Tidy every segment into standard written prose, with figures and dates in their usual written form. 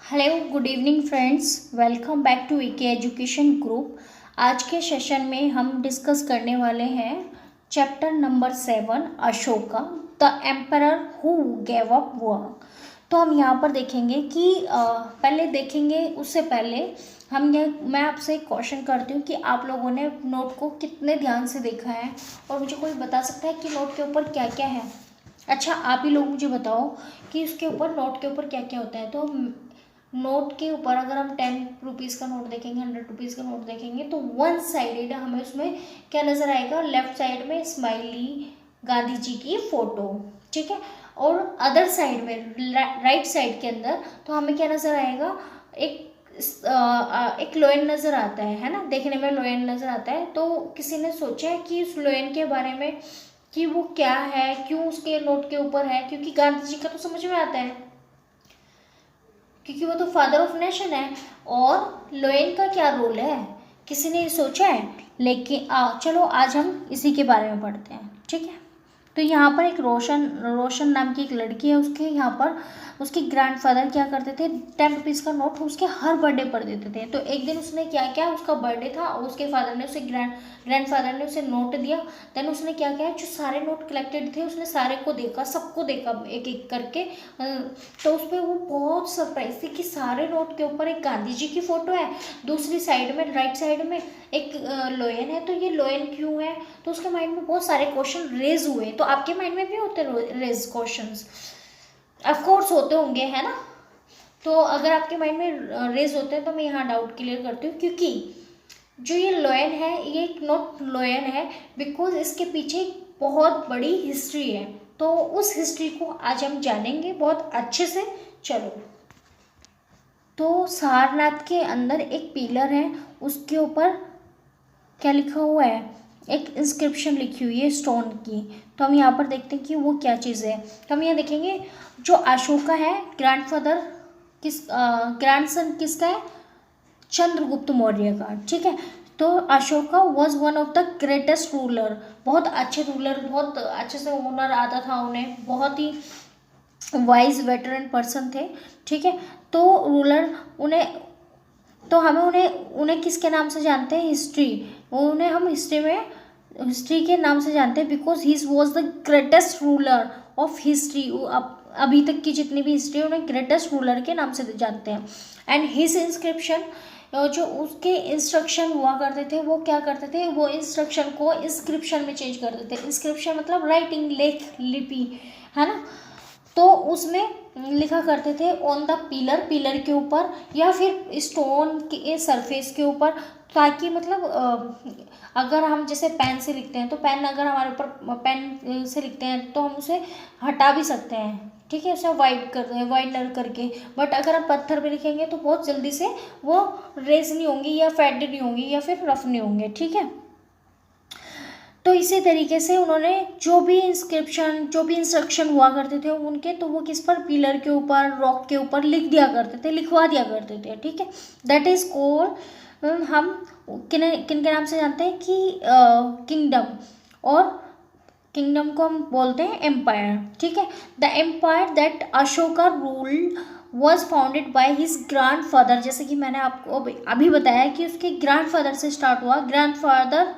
Hello good evening friends, welcome back to EK education group. आज के session में हम डिस्कस करने वाले हैं chapter number 7 Ashoka the emperor who gave up work. तो हम यहाँ पर देखेंगे कि पहले देखेंगे उससे पहले मैं आपसे एक क्वेश्चन करती हूँ कि आप लोगों ने नोट को कितने ध्यान से देखा है और मुझे कोई बता सकता है कि नोट के ऊपर क्या क्या है। अच्छा, आप ही लोग मुझे बताओ कि उसके ऊपर नोट के ऊपर क्या क्या होता है। तो नोट के ऊपर अगर हम 10 रुपीज़ का नोट देखेंगे, 100 रुपीज़ का नोट देखेंगे तो वन साइडेड हमें उसमें क्या नज़र आएगा, लेफ्ट साइड में स्माइली गांधी जी की फोटो, ठीक है। और अदर साइड में राइट साइड के अंदर तो हमें क्या नज़र आएगा, एक लोयन नज़र आता है ना, देखने में लोयन नज़र आता है। तो किसी ने सोचा है कि उस लोयन के बारे में कि वो क्या है, क्यों उसके नोट के ऊपर है, क्योंकि गांधी जी का तो समझ में आता है क्योंकि वो तो फादर ऑफ नेशन है। और लोयन का क्या रोल है, किसी ने ये सोचा है। लेकिन चलो आज हम इसी के बारे में पढ़ते हैं, ठीक है। तो यहाँ पर एक रोशन नाम की एक लड़की है, उसके यहाँ पर उसके ग्रैंडफादर क्या करते थे, 10 रुपीज़ का नोट उसके हर बर्थडे पर देते थे। तो एक दिन उसने क्या किया, उसका बर्थडे था और उसके फादर ने उसे ग्रैंडफादर ने उसे नोट दिया। देन उसने क्या किया, जो सारे नोट कलेक्टेड थे उसने सारे को देखा, सबको देखा एक एक करके। तो उस पर वो बहुत सरप्राइज थी कि सारे नोट के ऊपर एक गांधी जी की फोटो है, दूसरी साइड में राइट साइड में एक लोयन है। तो ये लोयन क्यों है, तो उसके माइंड में बहुत सारे क्वेश्चन रेज हुए। तो आपके माइंड में भी होते रेज क्वेश्चंस, ऑफ कोर्स होते होंगे, है ना। तो अगर आपके माइंड में रेज होते हैं तो मैं यहाँ डाउट क्लियर करती हूँ, क्योंकि जो ये लोयन है ये एक नॉट लोयन है बिकॉज इसके पीछे एक बहुत बड़ी हिस्ट्री है। तो उस हिस्ट्री को आज हम जानेंगे बहुत अच्छे से। चलो, तो सारनाथ के अंदर एक पिलर है, उसके ऊपर क्या लिखा हुआ है, एक इंस्क्रिप्शन लिखी हुई है स्टोन की। तो हम यहाँ पर देखते हैं कि वो क्या चीज़ है। तो हम यहाँ देखेंगे जो अशोका है, ग्रैंडफादर ग्रैंडसन किसका है, चंद्रगुप्त मौर्य का, ठीक है। तो Ashoka was one of the greatest ruler, बहुत अच्छे रूलर, बहुत अच्छे से ओनर आता था उन्हें, बहुत ही वाइज वेटरन पर्सन थे, ठीक है। तो रूलर उन्हें, तो हमें उन्हें उन्हें किसके नाम से जानते हैं, हिस्ट्री, उन्हें हम हिस्ट्री के नाम से जानते हैं because he was the greatest ruler of history. अभी तक की जितनी भी हिस्ट्री है उन्हें ग्रेटेस्ट रूलर के नाम से जानते हैं। एंड हिज इंस्क्रिप्शन, जो उसके इंस्ट्रक्शन हुआ करते थे वो क्या करते थे, वो इंस्ट्रक्शन को इंस्क्रिप्शन में चेंज कर देते। इंस्क्रिप्शन मतलब राइटिंग, लेख, लिपि, है ना। तो उसमें लिखा करते थे ऑन द पिलर, पिलर के ऊपर या फिर स्टोन के सरफेस के ऊपर, ताकि मतलब अगर हम जैसे पेन से लिखते हैं तो पेन अगर हमारे ऊपर पेन से लिखते हैं तो हम उसे हटा भी सकते हैं, ठीक है, उसे वाइडनर करके। बट अगर हम पत्थर पे लिखेंगे तो बहुत जल्दी से वो रेज नहीं होंगी या फेड नहीं होंगी या फिर रफ नहीं होंगे, ठीक है। तो इसी तरीके से उन्होंने जो भी इंस्ट्रक्शन हुआ करते थे उनके, तो वो किस पर, पिलर के ऊपर, रॉक के ऊपर लिख दिया करते थे, लिखवा दिया करते थे, ठीक है। दैट इज कॉल्ड, हम किन किन के नाम से जानते हैं कि किंगडम, और किंगडम को हम बोलते हैं एम्पायर, ठीक है। The empire that Ashoka rule was founded by his grandfather, जैसे कि मैंने आपको अभी बताया कि उसके ग्रैंडफादर से स्टार्ट हुआ, ग्रैंडफादर।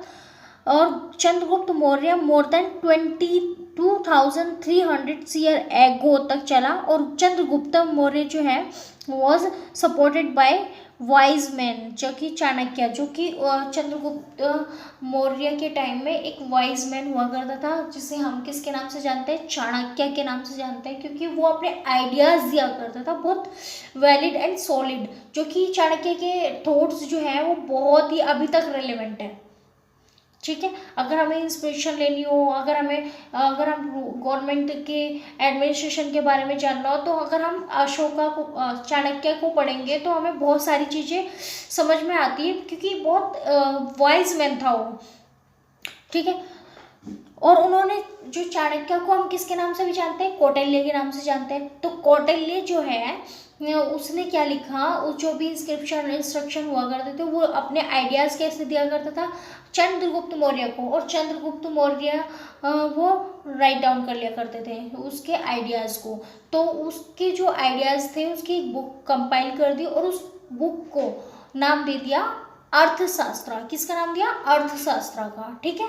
और चंद्रगुप्त मौर्य मोर देन 22,300 एगो तक चला। और चंद्रगुप्त मौर्य जो है was supported by wise man, जो कि चाणक्य, जो कि चंद्रगुप्त मौर्य के टाइम में एक वाइज मैन हुआ करता था, जिसे हम किसके नाम से जानते हैं, चाणक्य के नाम से जानते हैं, क्योंकि वो अपने आइडियाज़ दिया करता था बहुत वैलिड एंड सॉलिड, जो कि चाणक्य के थॉट्स जो है वो बहुत ही अभी तक रेलिवेंट है, ठीक है। अगर हमें इंस्पिरेशन लेनी हो, अगर हम गवर्नमेंट के एडमिनिस्ट्रेशन के बारे में जानना हो, तो अगर हम अशोका को, चाणक्य को पढ़ेंगे तो हमें बहुत सारी चीज़ें समझ में आती है, क्योंकि बहुत वाइज मैन था वो, ठीक है। और उन्होंने, जो चाणक्य को हम किसके नाम से भी जानते हैं, कौटिल्य के नाम से जानते हैं। तो कौटिल्य जो है उसने क्या लिखा, जो भी इंस्ट्रक्शन हुआ करते थे वो अपने आइडियाज़ कैसे दिया करता था चंद्रगुप्त मौर्य को, और चंद्रगुप्त मौर्य वो राइट डाउन कर लिया करते थे उसके आइडियाज़ को। तो उसके जो आइडियाज़ थे उसकी एक बुक कंपाइल कर दी और उस बुक को नाम दे दिया अर्थशास्त्र। किसका नाम दिया? अर्थशास्त्र का। ठीक है,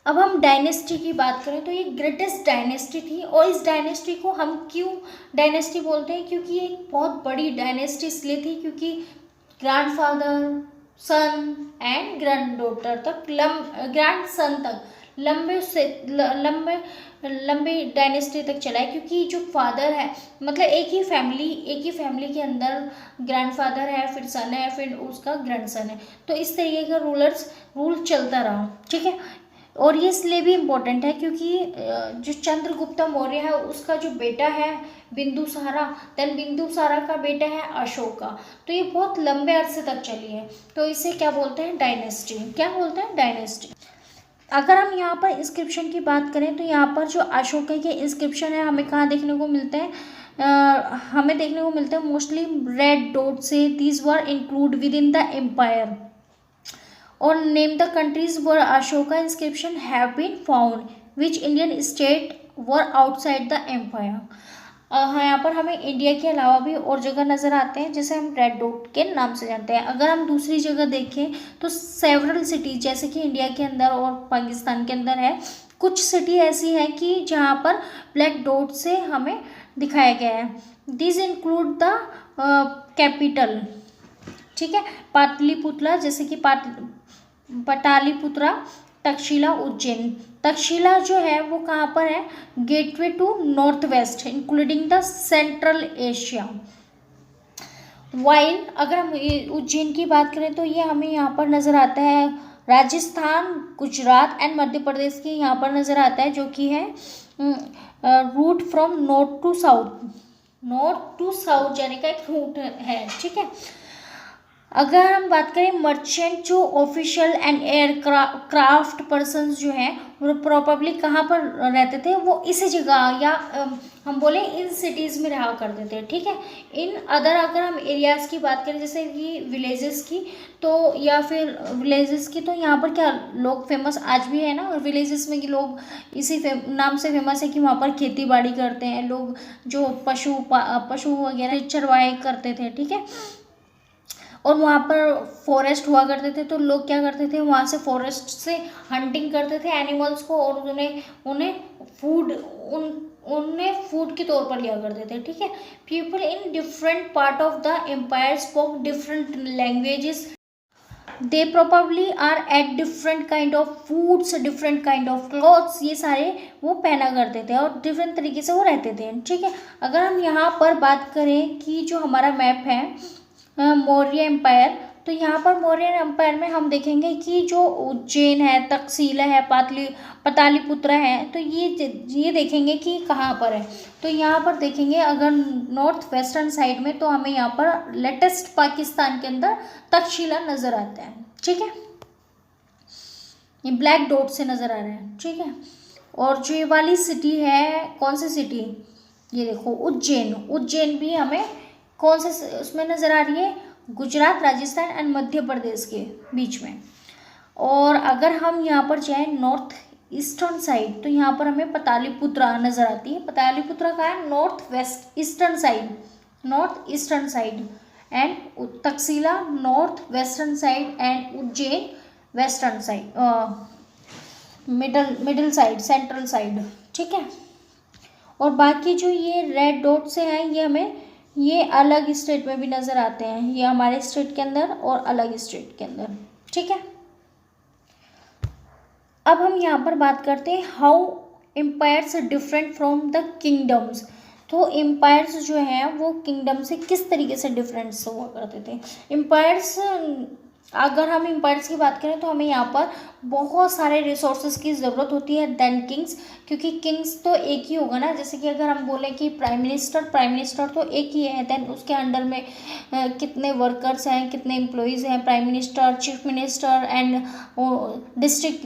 अब हम डायनेस्टी की बात करें तो ये ग्रेटेस्ट डायनेस्टी थी, और इस डायनेस्टी को हम क्यों डायनेस्टी बोलते हैं, क्योंकि ये एक बहुत बड़ी डायनेस्टी इसलिए थी क्योंकि grandfather, son and granddaughter तक, ग्रैंड सन तक लंबे से लंबे डायनेस्टी तक चला है। क्योंकि जो फादर है, मतलब एक ही फैमिली के अंदर ग्रैंडफादर है, फिर सन है, फिर उसका ग्रैंडसन है, तो इस तरीके का रूल चलता रहा। ठीक है, और ये इसलिए भी इम्पोर्टेंट है क्योंकि जो चंद्रगुप्त मौर्य है उसका जो बेटा है बिंदुसारा, देन बिंदुसारा का बेटा है अशोका, तो ये बहुत लंबे अरसे तक चली है, तो इसे क्या बोलते हैं? डायनेस्टी। क्या बोलते हैं? डायनेस्टी। अगर हम यहाँ पर इंस्क्रिप्शन की बात करें तो यहाँ पर जो अशोका के इंस्क्रिप्शन है हमें कहाँ देखने को मिलते हैं? हमें देखने को मिलते हैं मोस्टली रेड डॉट से, these were include within the empire, और name the countries where Ashoka inscription have been found, which Indian state were outside the empire. हाँ, यहाँ पर हमें इंडिया के अलावा भी और जगह नज़र आते हैं जिसे हम रेड डॉट के नाम से जानते हैं। अगर हम दूसरी जगह देखें तो सेवरल सिटीज, जैसे कि इंडिया के अंदर और पाकिस्तान के अंदर है, कुछ सिटी ऐसी हैं कि जहाँ पर ब्लैक डॉट से हमें दिखाया गया है। This include the capital. ठीक है, पाटलिपुत्रा, जैसे कि पाटलिपुत्रा, तक्षशिला, उज्जैन। तक्षशिला जो है वो कहाँ पर है? Gateway to north west including the central Asia. While अगर हम उज्जैन की बात करें तो ये हमें यहाँ पर नज़र आता है राजस्थान, गुजरात एंड मध्य प्रदेश के यहाँ पर नज़र आता है, जो कि है route from north to south जाने का एक रूट है। ठीक है, अगर हम बात करें मर्चेंट, जो ऑफिशियल एंड एयरक्राफ्ट पर्सन्स जो हैं वो प्रोबेबली कहाँ पर रहते थे? वो इसी जगह या हम बोले इन सिटीज़ में रहा करते थे। ठीक है, इन अदर अगर हम एरियाज़ की बात करें जैसे कि विलेजेस की, तो या फिर विलेजेस की, तो यहाँ पर क्या लोग फेमस आज भी है ना, विलेजेस में कि लोग इसी नाम से फेमस है कि वहाँ पर खेती बाड़ी करते हैं लोग, जो पशु वगैरह चरवाए करते थे। ठीक है, और वहाँ पर फॉरेस्ट हुआ करते थे, तो लोग क्या करते थे वहाँ से फॉरेस्ट से हंटिंग करते थे एनिमल्स को, और उन्हें फूड के तौर पर लिया करते थे। ठीक है, people in different part of the empire spoke different languages, they probably are ate different kind of foods, different kind of clothes, ये सारे वो पहना करते थे और डिफरेंट तरीके से वो रहते थे। ठीक है, अगर हम यहाँ पर बात करें कि जो हमारा मैप है मौर्य एम्पायर, तो यहाँ पर मौर्य एम्पायर में हम देखेंगे कि जो उज्जैन है, तक्षशिला है, पाटलिपुत्रा है, तो ये देखेंगे कि कहाँ पर है। तो यहाँ पर देखेंगे अगर नॉर्थ वेस्टर्न साइड में, तो हमें यहाँ पर लेटेस्ट पाकिस्तान के अंदर तक्षशिला नज़र आता है। ठीक है, ये ब्लैक डॉट से नज़र आ रहा है। ठीक है, और जो ये वाली सिटी है, कौन सी सिटी? ये देखो उज्जैन भी हमें कौन से उसमें नज़र आ रही है? गुजरात, राजस्थान एंड मध्य प्रदेश के बीच में। और अगर हम यहाँ पर जाएँ नॉर्थ ईस्टर्न साइड, तो यहाँ पर हमें पाटलिपुत्रा नज़र आती है। पाटलिपुत्रा का है north eastern side, and Takshashila north western side, and Ujjain western side, middle side, central side. ठीक है, और बाकी जो ये रेड डॉट से हैं ये अलग स्टेट में भी नज़र आते हैं, ये हमारे स्टेट के अंदर और अलग स्टेट के अंदर। ठीक है, अब हम यहाँ पर बात करते हैं how empires different from the kingdoms. तो एम्पायर्स जो हैं वो किंगडम से किस तरीके से डिफरेंस हुआ करते थे। एम्पायर्स अगर हम एम्पायर्स की बात करें तो हमें यहाँ पर बहुत सारे रिसोर्सेज की ज़रूरत होती है देन किंग्स, क्योंकि किंग्स तो एक ही होगा ना। जैसे कि अगर हम बोलें कि प्राइम मिनिस्टर तो एक ही है, देन उसके अंडर में कितने वर्कर्स हैं, कितने एम्प्लॉयज़ हैं, prime minister, chief minister and district,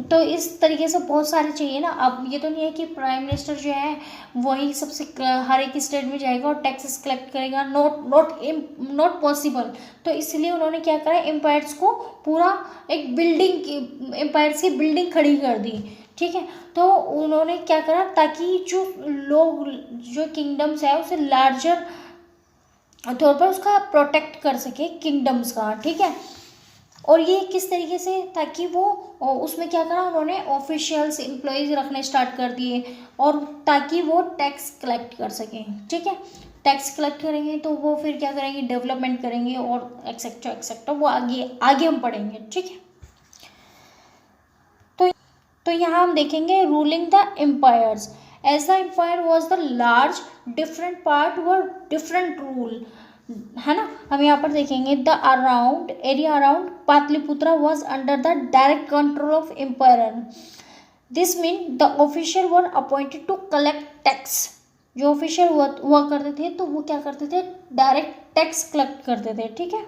तो इस तरीके से बहुत सारे चाहिए ना। अब ये तो नहीं है कि प्राइम मिनिस्टर जो है वही सबसे हर एक स्टेट में जाएगा और टैक्सेस कलेक्ट करेगा, नॉट पॉसिबल। तो इसलिए उन्होंने क्या करा, एम्पायर्स को पूरा एक बिल्डिंग, एम्पायर्स की बिल्डिंग खड़ी कर दी, ठीक है। तो उन्होंने क्या करा, ताकि जो लोग, जो किंगडम्स है उसे लार्जर तौर पर उसका प्रोटेक्ट कर सके किंगडम्स का, ठीक है। और ये किस तरीके से, ताकि वो उसमें क्या करा उन्होंने, ऑफिशियल्स एम्प्लॉयज़ रखने स्टार्ट कर दिए, और ताकि वो टैक्स कलेक्ट कर सकें, ठीक है। टैक्स कलेक्ट करेंगे तो वो फिर क्या करेंगे, डेवलपमेंट करेंगे और एक्सेट्रा एक्सेट्रा, वो आगे आगे हम पढ़ेंगे, ठीक है। तो यहाँ हम देखेंगे ruling the empires, as the empire was the large, different part were different rule, है ना। हम यहाँ पर देखेंगे the around area around Pataliputra was under the direct control of empire. This mean the official were appointed to collect tax. जो official हुआ करते थे तो वो क्या करते थे, डायरेक्ट टैक्स कलेक्ट करते थे, ठीक है,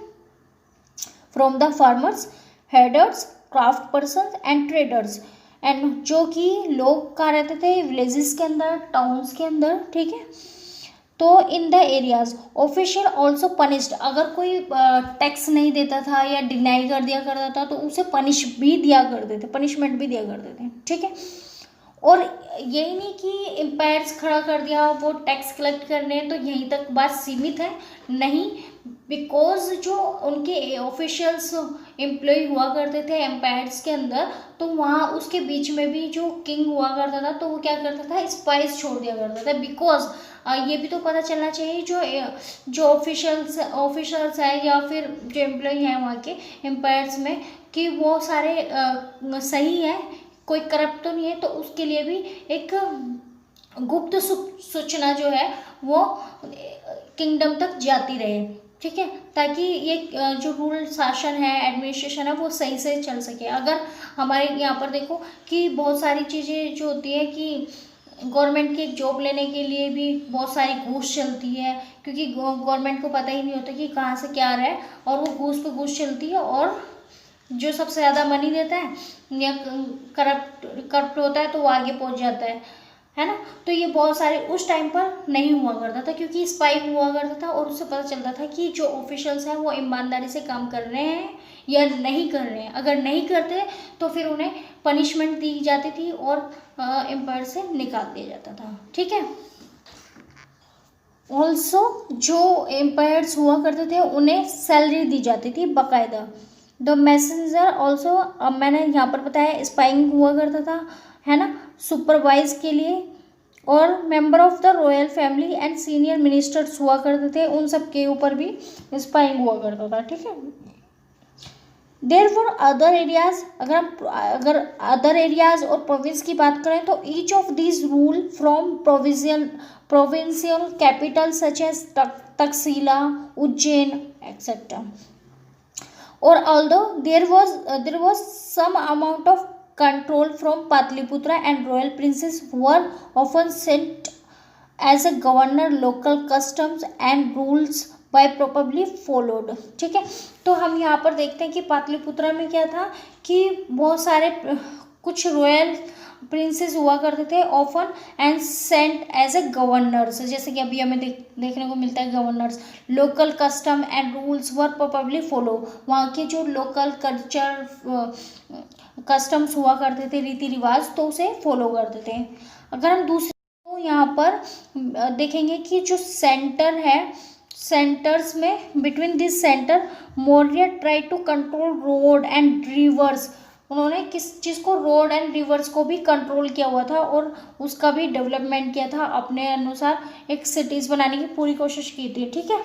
from the farmers, headers, craft person and traders, and जो कि लोग कहाँ रहते थे, विलेजेस के अंदर, टाउन्स के अंदर, ठीक है। तो in the areas official also punished, अगर कोई टैक्स नहीं देता था या डिनाई कर दिया करता था तो उसे पनिश भी दिया करते थे, पनिशमेंट भी दिया करते थे, ठीक है। और यही नहीं कि एम्पायर्स खड़ा कर दिया वो टैक्स कलेक्ट करने, तो यहीं तक बात सीमित है, नहीं। बिकॉज जो उनके ऑफिशियल्स एम्प्लॉय हुआ करते थे एम्पायर्स के अंदर, तो वहाँ उसके बीच में भी जो किंग हुआ करता था तो वो क्या करता था, स्पाइस छोड़ दिया करता था। बिकॉज ये भी तो पता चलना चाहिए जो ऑफिशियल्स है या फिर जो एम्प्लॉय हैं वहाँ के एम्पायर्स में, कि वो सारे सही है, कोई करप्ट तो नहीं है। तो उसके लिए भी एक गुप्त सूचना जो है वो किंगडम तक जाती रहे, ठीक है, ताकि ये जो रूल शासन है, एडमिनिस्ट्रेशन है, वो सही से चल सके। अगर हमारे यहाँ पर देखो कि बहुत सारी चीज़ें जो होती है कि गवर्नमेंट की एक जॉब लेने के लिए भी बहुत सारी घूस चलती है, क्योंकि गवर्नमेंट को पता ही नहीं होता कि कहाँ से क्या आ रहा है, और वो घूस पे घूस चलती है, और जो सबसे ज़्यादा मनी देता है या करप्ट होता है तो वो आगे पहुंच जाता है ना। तो ये बहुत सारे उस टाइम पर नहीं हुआ करता था, क्योंकि स्पाइंग हुआ करता था और उससे पता चलता था कि जो ऑफिशियल्स हैं वो ईमानदारी से काम कर रहे हैं या नहीं कर रहे हैं। अगर नहीं करते तो फिर उन्हें पनिशमेंट दी जाती थी और एम्पायर से निकाल दिया जाता था, ठीक है। ऑल्सो जो एम्पायर्स हुआ करते थे उन्हें सैलरी दी जाती थी बाकायदा। द मैसेंजर ऑल्सो, अब मैंने यहाँ पर बताया स्पाइंग हुआ करता था, है ना, सुपरवाइज के लिए, और member of the royal family and senior ministers हुआ करते थे, उन सब के ऊपर भी स्पाइंग हुआ करता था, ठीक है। देयर फॉर अदर एरियाज, अगर अदर एरियाज और प्रोविंस की बात करें तो each of these rule from provincial capital such as Takshashila, Ujjain etcetera. Or although there was some amount of control from Patliputra, and royal princes were often sent as a governor, local customs and rules by probably followed, ठीक है। तो हम यहाँ पर देखते हैं कि पाटलिपुत्रा में क्या था कि बहुत सारे कुछ रॉयल प्रिंसेस हुआ करते थे, often and sent as a governors, जैसे कि अभी हमें देखने को मिलता है governors. Local custom and rules were probably follow, वहाँ के जो लोकल कल्चर कस्टम्स हुआ करते थे, रीति रिवाज, तो उसे फॉलो करते थे। अगर हम दूसरे को यहाँ पर देखेंगे कि जो सेंटर है, सेंटर्स में between this centre Maurya try to control road and rivers, उन्होंने किस चीज़ को, रोड एंड रिवर्स को भी कंट्रोल किया हुआ था और उसका भी डेवलपमेंट किया था, अपने अनुसार एक सिटीज़ बनाने की पूरी कोशिश की थी, ठीक है।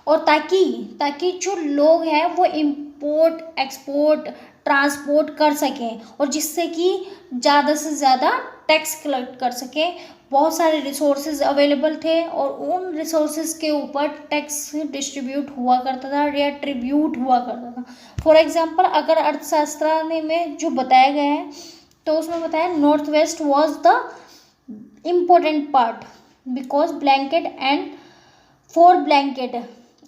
और ताकि जो लोग हैं वो इम्पोर्ट एक्सपोर्ट ट्रांसपोर्ट कर सकें और जिससे कि ज़्यादा से ज़्यादा टैक्स कलेक्ट कर सकें। बहुत सारे रिसोर्सेज अवेलेबल थे और उन रिसोर्सेज के ऊपर टैक्स डिस्ट्रीब्यूट हुआ करता था या ट्रिब्यूट हुआ करता था। फॉर एग्जांपल अगर अर्थशास्त्र में जो बताया गया है तो उसमें बताया north west was the important part because blanket and for blanket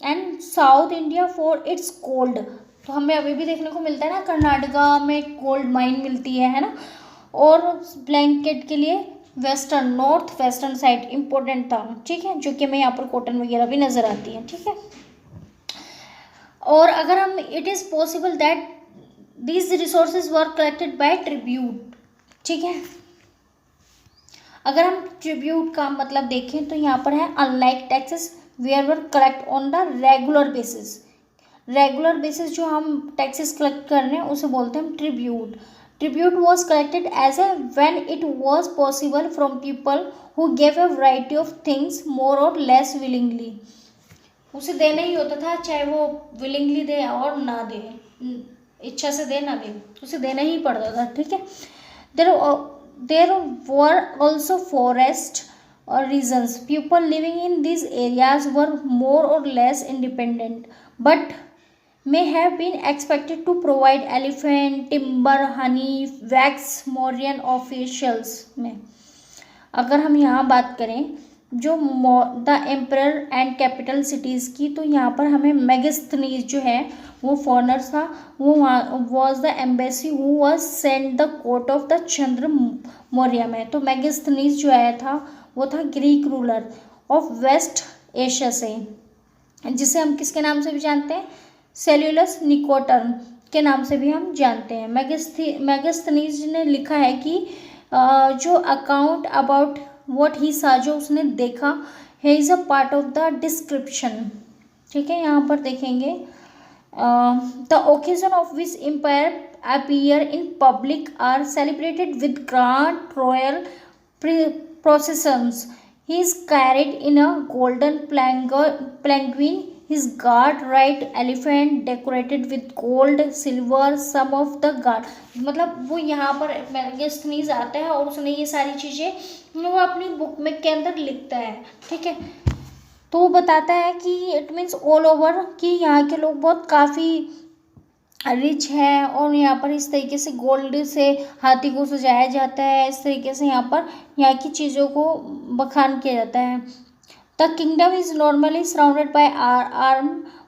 and south India for its cold. तो हमें अभी भी देखने को मिलता है ना, कर्नाटका में गोल्ड माइन मिलती है ना, और ब्लैंकेट के लिए western north western side important था, ठीक है, जो कि हमें यहाँ पर कॉटन वगैरह भी नज़र आती है, ठीक है। और अगर हम it is possible that these resources were collected by tribute, ठीक है। अगर हम ट्रिब्यूट का मतलब देखें तो यहाँ पर है unlike taxes where were collect on the regular basis. Regular basis जो हम टैक्सेस कलेक्ट कर रहे हैं उसे बोलते हैं हम tribute. Tribute was collected as a when it was possible from people who gave a variety of things more or less willingly. उसे देना ही होता था, चाहे वो विलिंगली दे और ना दे, इच्छा से दे ना दे, उसे देना ही पड़ता था, ठीक है। There were also forest or reasons people living in these areas were more or less independent but may have been expected to provide elephant timber honey wax Mauryan officials में। अगर हम यहाँ बात करें जो the emperor and capital cities की, तो यहाँ पर हमें मेगास्थनीज जो है वो फॉरनर था, वो was the embassy who was sent the court of the Chandra Maurya में। तो मेगास्थनीज जो आया था वो था Greek ruler of West Asia से, जिसे हम किसके नाम से भी जानते हैं, सेल्यूलस निकोटर के नाम से भी हम जानते हैं। मेगास्थनीज ने लिखा है कि जो अकाउंट अबाउट व्हाट ही सा, जो उसने देखा, है is a part of the description, ठीक है। यहाँ पर देखेंगे the occasion of which empire appear in public are celebrated with grand royal processions. He is carried in a golden palanquin. His guard ride elephant decorated with gold, silver, some of the guard. मतलब वो यहाँ पर मेगास्थनीज आता है और उसने ये सारी चीज़ें वो अपनी बुक में के अंदर लिखता है, ठीक है। तो वो बताता है कि इट मीन्स ऑल ओवर कि यहाँ के लोग बहुत काफ़ी रिच है और यहाँ पर इस तरीके से गोल्ड से हाथी को सजाया जाता है, इस तरीके से यहाँ की चीज़ों को बखान किया जाता है। The kingdom is normally surrounded by arm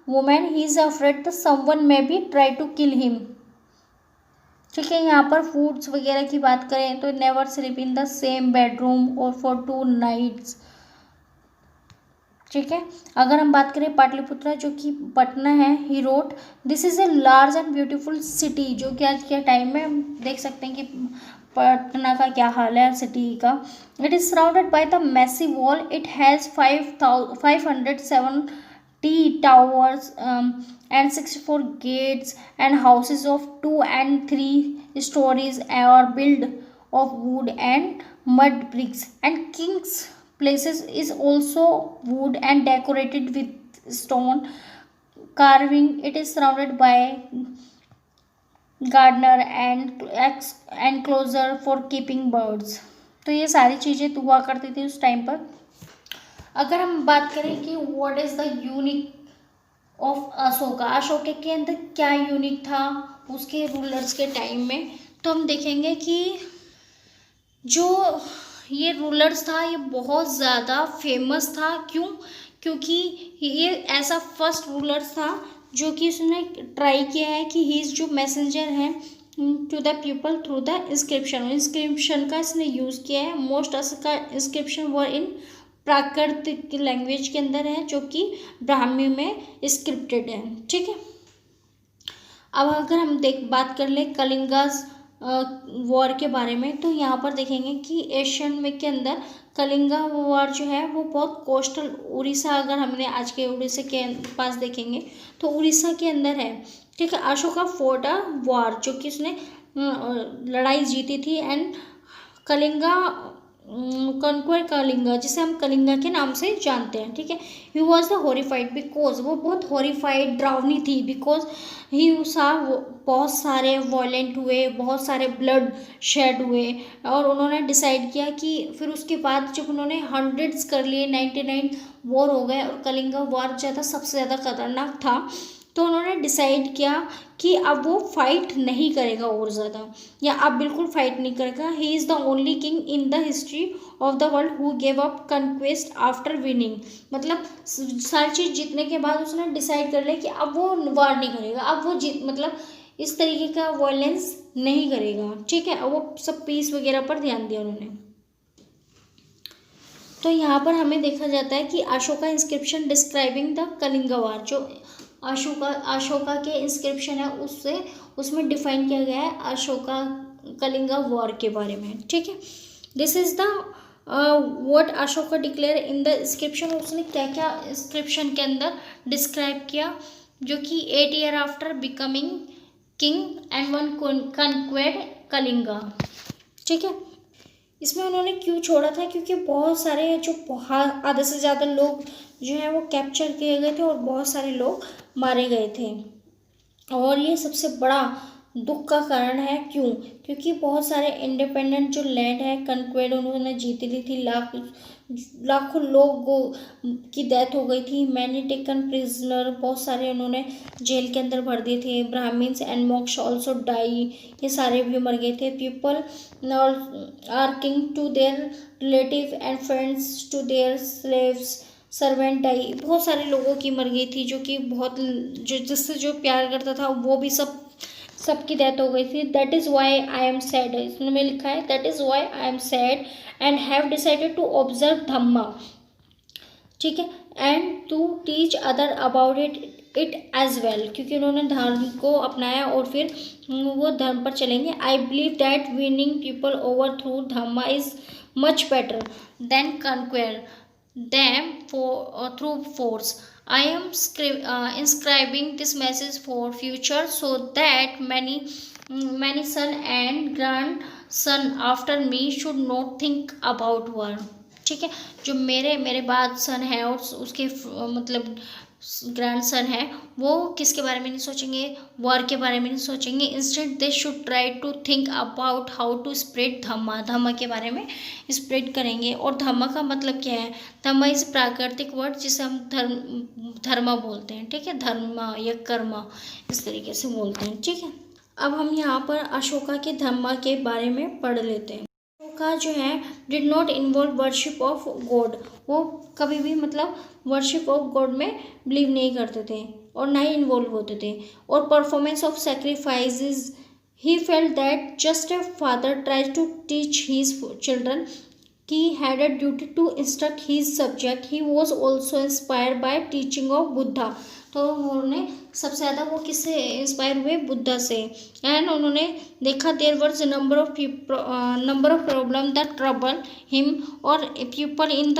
women, he is afraid the someone may be try to kill him, ठीक है। यहाँ पर फूड्स वगैरह की बात करें तो never sleep in the same bedroom और फॉर 2 nights, ठीक है। अगर हम बात करें पाटलिपुत्रा जो कि पटना है, he wrote this is a large and beautiful city, जो कि आज के टाइम में हम देख सकते हैं कि पटना का क्या हाल है सिटी का। It is surrounded by the massive wall, it has 570 towers and 64 gates and houses of 2 and 3 stories are built of wood and mud bricks and king's places is also wood and decorated with stone carving. It is surrounded by gardener and enclosure for keeping birds. तो ये सारी चीज़ें तो हुआ करती थी उस time पर। अगर हम बात करें कि what is the unique of Ashoka, Ashoka के अंदर क्या यूनिक था उसके रूलर्स के टाइम में, तो हम देखेंगे कि जो ये रूलर्स था ये बहुत ज़्यादा फेमस था। क्यों? क्योंकि ये ऐसा फर्स्ट रूलर्स था जो कि उसने ट्राई किया है कि ही इज़ जो मैसेंजर है to the people through the inscription का इसने यूज़ किया है। मोस्ट का इंस्क्रिप्शन वो इन प्राकृतिक लैंग्वेज के अंदर है जो कि ब्राह्मी में स्क्रिप्टेड है, ठीक है। अब अगर हम बात कर ले कलिंगाज वॉर के बारे में, तो यहाँ पर देखेंगे कि एशियन में के अंदर कलिंगा वॉर जो है वो बहुत कोस्टल उड़ीसा, अगर हमने आज के उड़ीसा के पास देखेंगे तो उड़ीसा के अंदर है, ठीक है। अशोका फोर्ट अ वॉर जो कि उसने लड़ाई जीती थी एंड कलिंगा कनक्वर कलिंगा, जिसे हम कलिंगा के नाम से जानते हैं, ठीक है। He was the horrified because, वो बहुत हॉरिफाइड डरावनी थी, बिकॉज ही सा बहुत सारे वॉयलेंट हुए, बहुत सारे ब्लड शेड हुए, और उन्होंने डिसाइड किया कि फिर उसके बाद जब उन्होंने हंड्रेड्स कर लिए, 99 वॉर हो गए और कलिंगा वॉर ज़्यादा सबसे ज़्यादा खतरनाक था, तो उन्होंने डिसाइड किया कि अब वो फाइट नहीं करेगा और ज़्यादा, या अब बिल्कुल फाइट नहीं करेगा। He is the only king in the history of the world who gave up conquest after winning. मतलब सारी चीज़ जीतने के बाद उसने डिसाइड कर लिया कि अब वो वार नहीं करेगा, अब वो जीत मतलब इस तरीके का वायलेंस नहीं करेगा, ठीक है। अब वो सब पीस वगैरह पर ध्यान दिया उन्होंने। तो यहाँ पर हमें देखा जाता है कि Ashoka inscription describing the Kalinga war, जो अशोका के इंस्क्रिप्शन है उससे उसमें डिफाइन किया गया है अशोका कलिंगा वॉर के बारे में, ठीक है। This is the what Ashoka declare in the inscription, उसने क्या क्या इंस्क्रिप्शन के अंदर डिस्क्राइब किया, जो कि 8 year after becoming king and one conquered Kalinga, ठीक है। इसमें उन्होंने क्यों छोड़ा था, क्योंकि बहुत सारे जो आधे से ज़्यादा लोग जो है वो कैप्चर किए गए थे और बहुत सारे लोग मारे गए थे, और ये सबसे बड़ा दुख का कारण है। क्यों? क्योंकि बहुत सारे इंडिपेंडेंट जो लैंड है कन्क्वेड उन्होंने जीत ली थी, लाखों लोगों की डेथ हो गई थी, मैनी टेकन प्रिजनर, बहुत सारे उन्होंने जेल के अंदर भर दिए थे, Brahmins and monks also die, ये सारे भी मर गए थे। People are king to their relative and friends to their slaves servant die, बहुत सारे लोगों की मर गई थी, जो कि बहुत जो जिससे जो प्यार करता था वो भी सबकी डेथ हो गई थी। That is why I am sad, इसमें लिखा है that is why I am sad and have decided to observe dhamma, ठीक है, and to teach other about it as well, क्योंकि उन्होंने धर्म को अपनाया और फिर वो धर्म पर चलेंगे। I believe that winning people over through Dhamma is much better than कन्क्वेयर them through force. I am inscribing this message for future so that many son and grandson after me should not think about war, ठीक है। जो मेरे बाद सन है और उसके मतलब grand son है, वो किसके बारे में नहीं सोचेंगे, वॉर के बारे में नहीं सोचेंगे। Instead they should try to think about how to spread dhamma के बारे में स्प्रेड करेंगे। और धम्मा का मतलब क्या है? धम्मा इज प्राकृतिक वर्ड जिसे हम धर्मा बोलते हैं, ठीक है, धर्मा या कर्मा इस तरीके से बोलते हैं, ठीक है। अब हम यहाँ पर अशोका के धम्मा के बारे में पढ़ लेते हैं। का जो है did not involve worship of God, वो कभी भी मतलब वर्शिप ऑफ गॉड में बिलीव नहीं करते थे और ना ही इन्वॉल्व होते थे। और performance of sacrifices, he felt that just a father tries to teach his children he had a duty to instruct his subject, he was also inspired by teaching of Buddha। तो उन्होंने सबसे ज़्यादा वो किससे inspire हुए? बुद्धा से। And उन्होंने देखा there were number of problem that trouble him, और people in the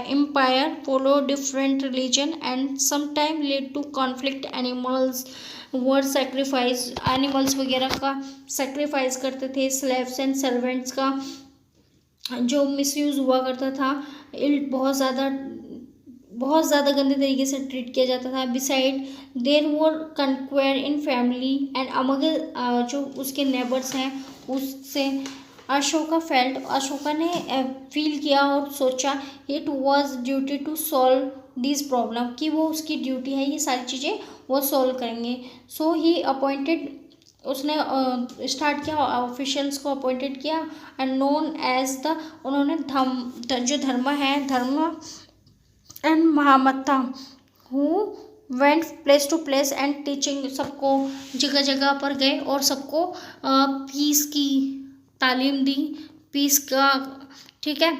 empire follow different religion and sometime lead to conflict. Animals were sacrifice, animals वगैरह का सेक्रीफाइस करते थे, स्लेव्स एंड सर्वेंट्स का जो मिसयूज़ हुआ करता था, बहुत ज़्यादा गंदे तरीके से ट्रीट किया जाता था। Beside there were कन्क्वेयर in family and among जो उसके नेबर्स हैं उससे। अशोका ने फील किया और सोचा it was duty to solve this problem, कि वो उसकी ड्यूटी है ये सारी चीज़ें वो सॉल्व करेंगे। सो ही अपॉइंटेड, उसने स्टार्ट किया, ऑफिशियल्स को अपॉइंटेड किया एंड नोन एज द, उन्होंने जो धर्मा है, dharma and mahamatta who went place to place and teaching, सबको जगह जगह पर गए और सबको पीस की तालीम दी, पीस का, ठीक है,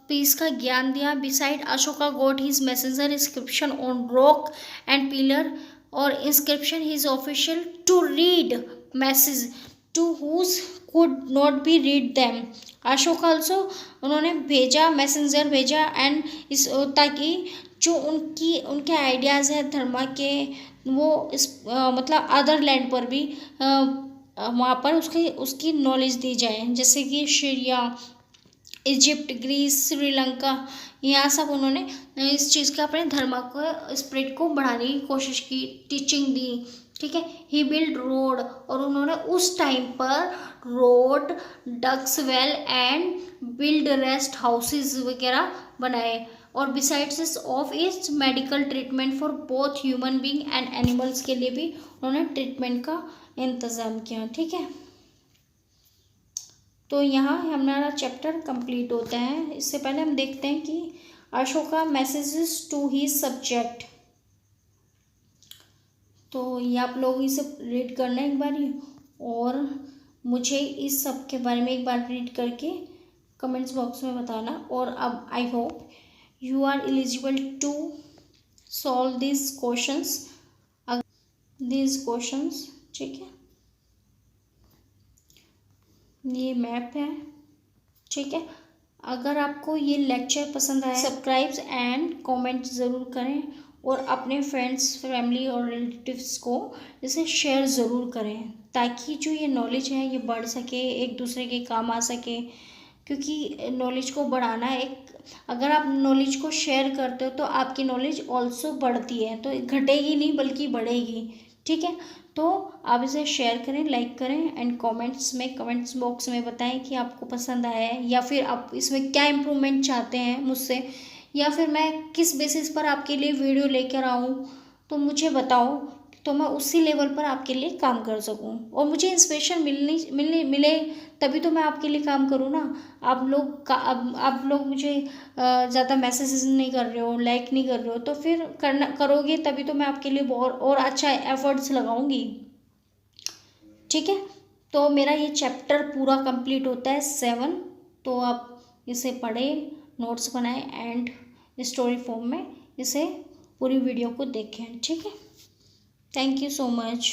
पीस का ज्ञान दिया। Beside Ashoka got his messenger inscription on rock and pillar, और inscription his official to read message to whose could not be read them. Ashoka also, उन्होंने भेजा, मैसेंजर भेजा एंड इस ताकि जो उनके आइडियाज़ हैं धर्मा के, वो इस मतलब अदर लैंड पर भी वहाँ पर उसकी नॉलेज दी जाए, जैसे कि सीरिया, इजिप्ट, ग्रीस, श्रीलंका, यहाँ सब उन्होंने इस चीज़ का अपने धर्म को स्प्रेड को बढ़ाने की कोशिश की, टीचिंग दी, ठीक है। ही बिल्ड रोड, और उन्होंने उस टाइम पर road, ducks well and build rest houses वगैरह बनाए। और besides this of its medical treatment for both human being and animals के लिए भी उन्होंने ट्रीटमेंट का इंतज़ाम किया, ठीक है। तो यहाँ हमारा चैप्टर कंप्लीट होता है। इससे पहले हम देखते हैं कि Ashoka messages to his subject. तो ये आप लोग इसे रीड करना एक बार ही, और मुझे इस सब के बारे में एक बार रीड करके कमेंट्स बॉक्स में बताना। और अब I hope you are eligible to solve this questions, ठीक है। ये मैप है, ठीक है। अगर आपको ये लेक्चर पसंद आया, सब्सक्राइब एंड कमेंट ज़रूर करें, और अपने फ्रेंड्स, फैमिली और रिलेटिव्स को इसे शेयर ज़रूर करें, ताकि जो ये नॉलेज है ये बढ़ सके, एक दूसरे के काम आ सके। क्योंकि नॉलेज को बढ़ाना अगर आप नॉलेज को शेयर करते हो तो आपकी नॉलेज ऑल्सो बढ़ती है, तो घटेगी नहीं बल्कि बढ़ेगी, ठीक है। तो आप इसे शेयर करें, लाइक करें, एंड कमेंट्स बॉक्स में बताएं कि आपको पसंद आया है, या फिर आप इसमें क्या इम्प्रूवमेंट चाहते हैं मुझसे, या फिर मैं किस बेसिस पर आपके लिए वीडियो लेकर आऊँ, तो मुझे बताओ, तो मैं उसी लेवल पर आपके लिए काम कर सकूं। और मुझे इंस्पिरेशन मिले तभी तो मैं आपके लिए काम करूं ना। आप लोग मुझे ज़्यादा मैसेजेस नहीं कर रहे हो, लाइक नहीं कर रहे हो, तो फिर करोगे तभी तो मैं आपके लिए बहुत और अच्छा एफर्ट्स लगाऊंगी, ठीक है। तो मेरा ये चैप्टर पूरा कंप्लीट होता है 7। तो आप इसे पढ़ें, नोट्स बनाएं, एंड स्टोरी फॉर्म में इसे पूरी वीडियो को देखें, ठीक है। Thank you so much.